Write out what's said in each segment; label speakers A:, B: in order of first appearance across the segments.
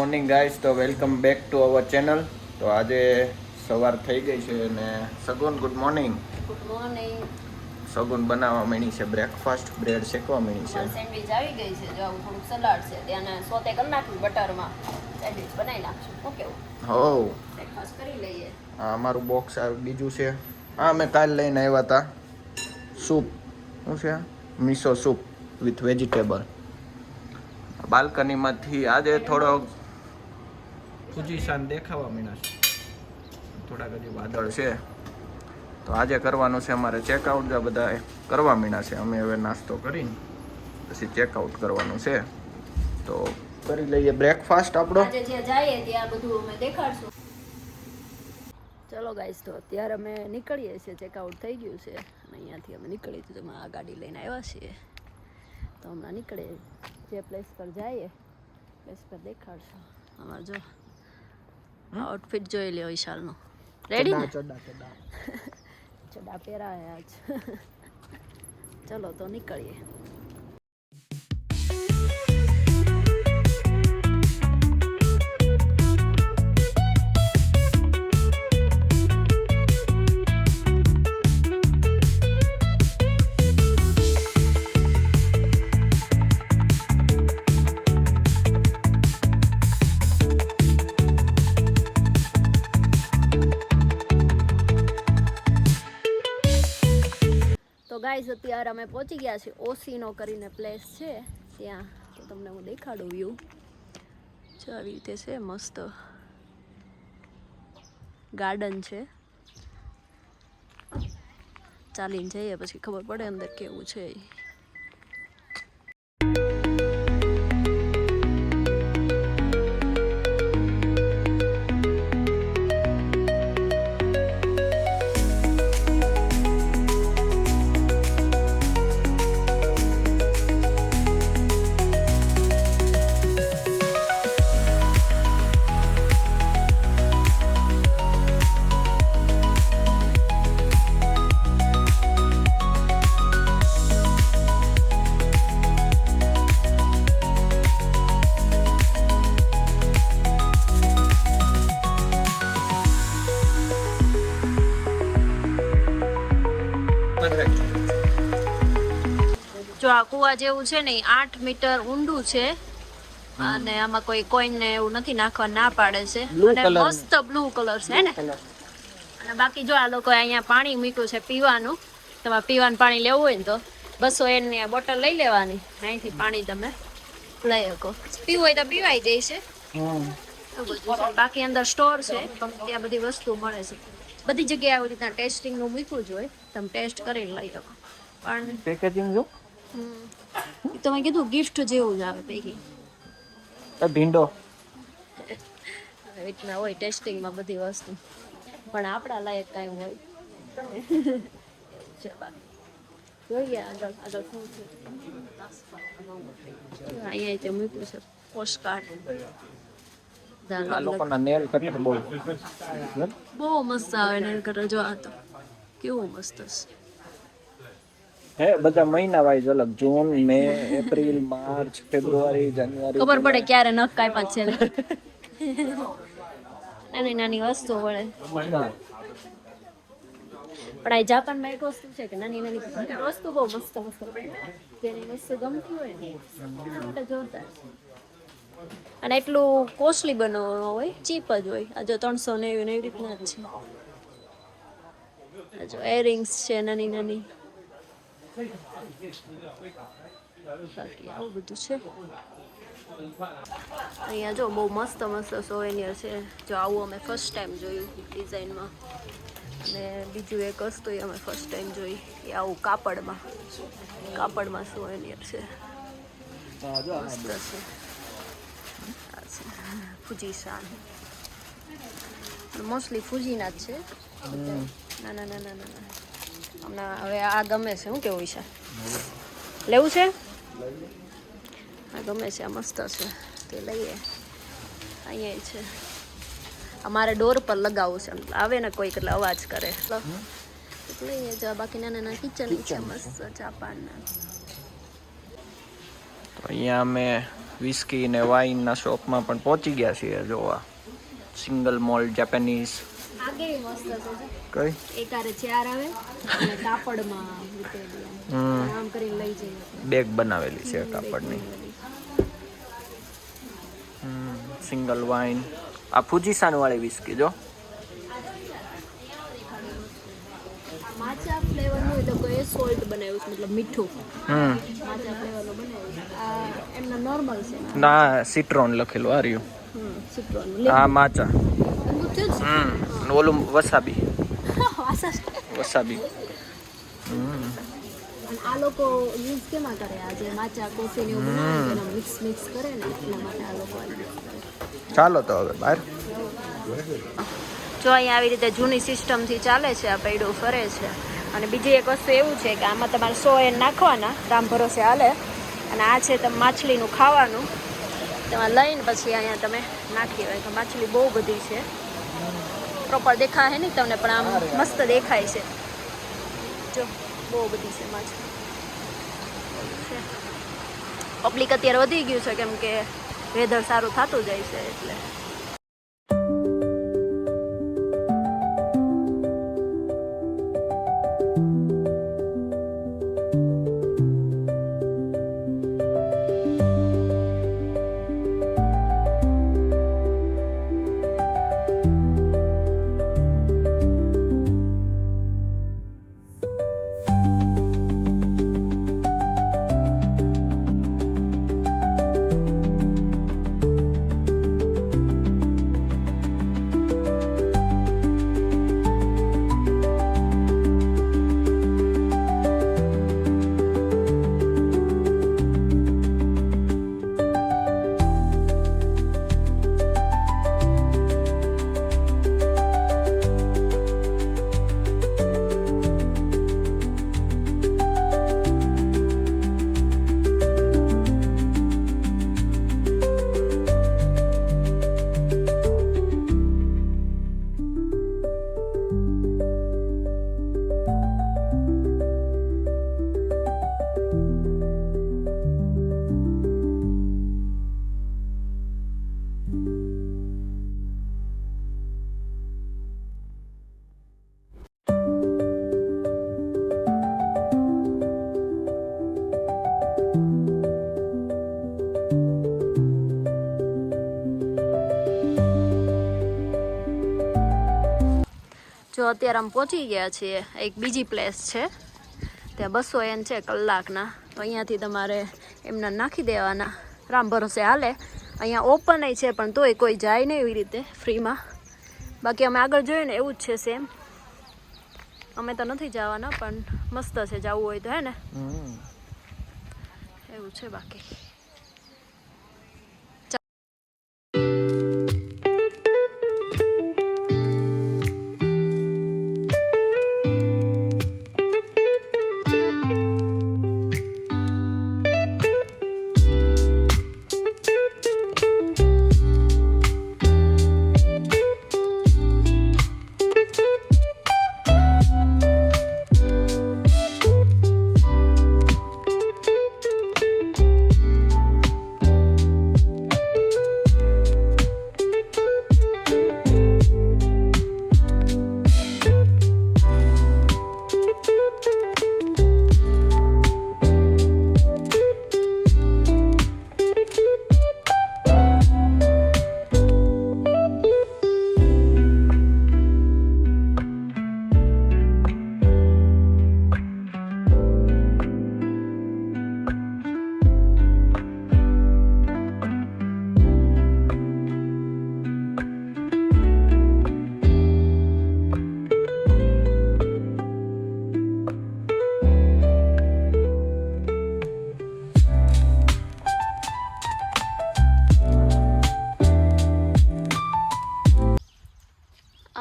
A: Morning guys, તો welcome back to our channel. તો આજે સવાર થઈ ગઈ છે અને સગુન ગુડ મોર્નિંગ.
B: Good morning.
A: સગુન બનાવવા માંડી છે બ્રેકફાસ્ટ, બ્રેડ શેકવા માંડી છે.
B: સેન્ડવિચ આવી ગઈ છે, જો થોડુંક સલાડ છે ત્યાંને સોતે કરી નાખ્યું બટરમાં, સેન્ડવિચ બનાવી નાખશું. ઓકે
A: હો
B: બ્રેકફાસ્ટ કરી લઈએ.
A: આ અમારું બોક્સ બીજું છે. હા, મેં કાલ લઈને આવ્યા હતા સૂપ. શું છે? Miso soup with vegetable. બાલ્કનીમાંથી આજે થોડો ફુજીશાન દેખાવા માંડ્યા છે, થોડાક હજી વાદળ છે. તો આજે કરવાનું છે અમારે ચેકઆઉટ. બધા કરવા માંડ્યા છે. અમે હવે નાસ્તો કરીને પછી ચેકઆઉટ કરવાનું છે. તો કરી લઈએ બ્રેકફાસ્ટ આપણો.
B: આજે જ્યાં જઈએ ત્યાં બધું અમે દેખાડશું. ચલો ગાઈસ, તો અત્યારે અમે નીકળીએ છીએ. ચેકઆઉટ થઈ ગયું છે અને અહીંયાથી અમે નીકળી તો આ ગાડી લઈને આવ્યા છીએ. તો હમણાં નીકળીએ, જે પ્લેસ પર જઈએ પ્લેસ પર દેખાડશું. આમાં જો આઉટફિટ જોઈ લ્યો વિશાલનો. રેડી ને? ચડા પહેરાયા આજ. ચલો તો નીકળીએ. તો ગાઈઝ, અત્યારે અમે પહોંચી ગયા છીએ. ઓસીનો કરીને પ્લેસ છે ત્યાં. તો તમને હું દેખાડું વ્યૂ. જો આવી રીતે છે, મસ્ત ગાર્ડન છે. ચાલીને જઈએ પછી ખબર પડે અંદર કેવું છે. જો આ કુવા જેવું છે ને, 8 મીટર ઊંડું છે અને આમાં કોઈ કોઈને એવું નથી નાખવા, ના પાડે છે. અને મસ્ત બ્લુ કલર છે ને. અને બાકી જો આ લોકો અહીંયા પાણી મૂક્યું છે પીવાનું. તમારે પીવાનું પાણી લેવું હોય ને તો 200 એની બોટલ લઈ લેવાની. અહીંથી પાણી તમે લઈ શકો. પીવું હોય તો પીવાઈ જાય છે. બાકી અંદર સ્ટોર છે, ત્યાં બધી વસ્તુ મળે છે. બધી જગ્યાએ આવી રીતના ટેસ્ટિંગ નું મૂક્યું જ હોય, તમે ટેસ્ટ કરીને લઈ શકો. પણ
A: પેકેજિંગ જો
B: તમે કીધું ગિફ્ટ જેવું જ આવે પેકિંગ.
A: ભીંડો
B: રીતના હોય ટેસ્ટિંગમાં બધી વસ્તુ, પણ આપણા લાયક કાંઈ હોય. જોઈએ આગળ આગળ શું છે. અહીંયા તે મૂક્યું છે પોસ્ટકાર્ડ.
A: આ લોકોના નેલ કટર
B: બહુ મસ્ત આવે નેલ કટર. જો આ તો કેવું મસ્ત છે.
A: હે બધા મહિના વાઇઝ અલગ. જૂન, મે, એપ્રિલ, માર્ચ, ફેબ્રુઆરી, જાન્યુઆરી.
B: ખબર પડે ક્યારે નખ કાપ્યા છે. નાની નાની વસ્તુ મળે. પણ આ જાપાનમાં એક વસ્તુ છે કે નાની નાની વસ્તુ બહુ મસ્ત મસ્ત. જેની વસ્તુ ગમતી હોય ને જોરદાર. અને એટલું કોસ્ટલી બનાવવાનું હોય, ચીપ જ હોય. આ જો 390 ને એવી રીતના જ છે. આ જો એરિંગ્સ છે નાની નાની. બાકી આવું બધું છે અહીંયા. જો બહુ મસ્ત મસ્ત સોવેનિયર છે. જો આવું અમે ફર્સ્ટ ટાઈમ જોયું ડિઝાઇનમાં. અને બીજું એક વસ્તુ અમે ફર્સ્ટ ટાઈમ જોઈ એ આવું કાપડમાં સોવેનિયર છે. મસ્ત છે. ફુજીશાન મોસ્ટલી ફુજીના જ છે. ના ના ના ના ના હમણાં હવે આ ગમે છે. શું કેવું ઈશા? લેવું છે? આ ગમે છે, આ મસ્ત છે, તે લઈએ. અહીંયા છે. અમારે ડોર પર લગાવવું છે. આવે ને કોઈક એટલે અવાજ કરે લઈએ. જો બાકી નાના નાના કિચન છે મસ્ત જાપાનના.
A: તો અહીંયા અમે વિસ્કી ને વાઇનના શોપમાં પણ પહોંચી ગયા છીએ જોવા. Single mould Japanese.
B: આ કેવી મસ્ત છે.
A: કઈ
B: એકારે ચેર આવે અને કાપડમાં મૂકેલી આમ કરીને લઈ જઈએ.
A: બેગ બનાવેલી છે કાપડની. Single wine. આ ફુજીસાન વાળી વિસ્કી જો.
B: માચા ફ્લેવર હોય તો કોઈ સોલ્ટ બનાવ્યું છે, મતલબ મીઠું. માચા ફ્લેવરનો બનાવ્યું. આ એમનો નોર્મલ છે.
A: ના સિટ્રોન લખેલું આ રહ્યું.
B: સિટ્રોન.
A: આ માચા.
B: અંગૂઠ્યું
A: ઓલું વસાબી.
B: છે.
A: વસાબી.
B: અને આ લોકો યુઝ કેમાં કરે? આ જે માચા કોફી ને એવું બનાવે ને એનો મિક્સ કરે ને એટલા માટે આ લોકો
A: ચાલો તો હવે બહાર.
B: જો અહીંયા આવી રીતે જૂની સિસ્ટમથી ચાલે છે, આ પૈડું ફરે છે. અને બીજી એક વસ્તુ એવું છે કે આમાં તમારે 100 એન નાખવાના, રામ ભરોસે હાલે. અને આ છે તમે માછલીનું ખાવાનું, તેમાં લઈને પછી અહીંયા તમે નાખી હોય. તો માછલી બહુ બધી છે, પ્રોપર દેખાય નહીં તમને પણ આમ મસ્ત દેખાય છે. જો બહુ બધી છે માછલી. પબ્લિક અત્યારે વધી ગયું છે કેમ કે વેધર સારું થતું જાય છે એટલે. જો અત્યારે આમ પહોંચી ગયા છીએ એક બીજી પ્લેસ છે, ત્યાં 200 એન છે કલાકના. તો અહીંયાથી તમારે એમના નાખી દેવાના, રામ ભરોસે હાલે. અહીંયા ઓપન છે પણ તોય કોઈ જાય નહીં એવી રીતે ફ્રીમાં. બાકી અમે આગળ જોઈએ ને એવું જ છે સેમ. અમે તો નથી જવાના પણ મસ્ત છે, જવું હોય તો હે ને એવું છે. બાકી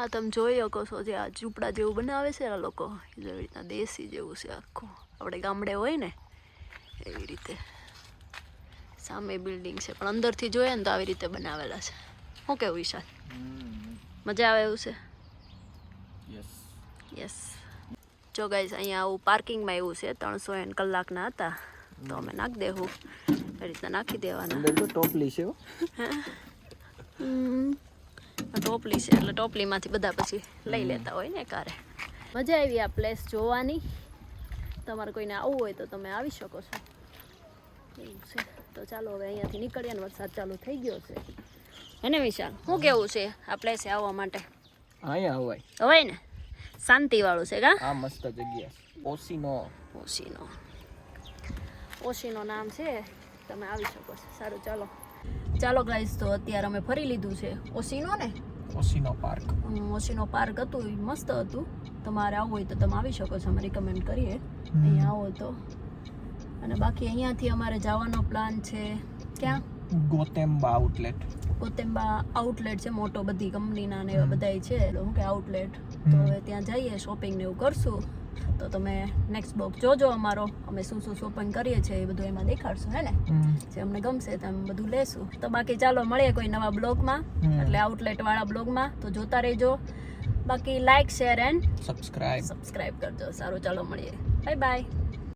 B: આ તમે જોઈ શકો છો જે આ ઝૂંપડા જેવું બનાવે છે આ લોકો, એવી રીતના દેશી જેવું છે આખું. આપણે ગામડે હોય ને એવી રીતે. સામે બિલ્ડિંગ છે પણ અંદરથી જોઈએ ને તો આવી રીતે બનાવેલા છે. શું કેવું વિશાલ? મજા આવે એવું છે? યસ. જો ગાઈઝ અહીંયા આવું પાર્કિંગમાં એવું છે, 300 એન કલાકના હતા તો અમે નાખી દેવું. એ રીતના નાખી દેવાના.
A: અંદર તો ટોપલી છે હો.
B: ટોપલી છે એટલે ટોપલીમાંથી બધા પછી લઈ લેતા હોય ને કારે. મજા આવી આ પ્લેસ જોવાની. તમારે કોઈને આવવું હોય તો તમે આવી શકો છો. એવું છે. તો ચાલો હવે અહીંયાથી નીકળીએ ને વરસાદ ચાલુ થઈ ગયો છે. હે ને વિશાલ, શું કેવું છે આ પ્લેસે આવવા માટે?
A: અહીંયા હવાય
B: હોય ને, શાંતિવાળું છે કા?
A: આ મસ્ત જગ્યા ઓશીનો.
B: ઓશીનો નામ છે, તમે આવી શકો છો. સારું ચાલો ચાલો ગાઈસ, તો અત્યારે અમે ફરી લીધું છે ઓશીનો ને.
A: ઓશીનો પાર્ક.
B: ઓશીનો પાર્ક હતું, એ મસ્ત હતું. તમારે આવવું હોય તો તમે આવી શકો છો, અમે રિકમેન્ડ કરીએ અહીંયા આવો તો. અને બાકી અહીંયાથી અમારે જવાનો પ્લાન છે ક્યાં?
A: ગોતેમ્બા આઉટલેટ.
B: ગોતેમ્બા આઉટલેટ છે, મોટો બધી કંપનીના ને એવા બધાય છે, શું કે આઉટલેટ. તો હવે ત્યાં જઈએ, શોપિંગ ને એવું કરશું. તો તમે નેક્સ્ટ બ્લોગ જોજો અમારો, અમે શું શું શોપિંગ કરીએ છીએ એ બધું એમાં દેખાડશું, હે ને? જે અમને ગમશે તો અમે બધું લેશું. તો બાકી ચાલો મળીએ કોઈ નવા બ્લોગમાં, એટલે આઉટલેટ વાળા બ્લોગમાં. તો જોતા રહેજો. બાકી લાઈક, શેર એન્ડ
A: સબસ્ક્રાઇબ
B: કરજો. સારું ચાલો મળીએ. Bye bye.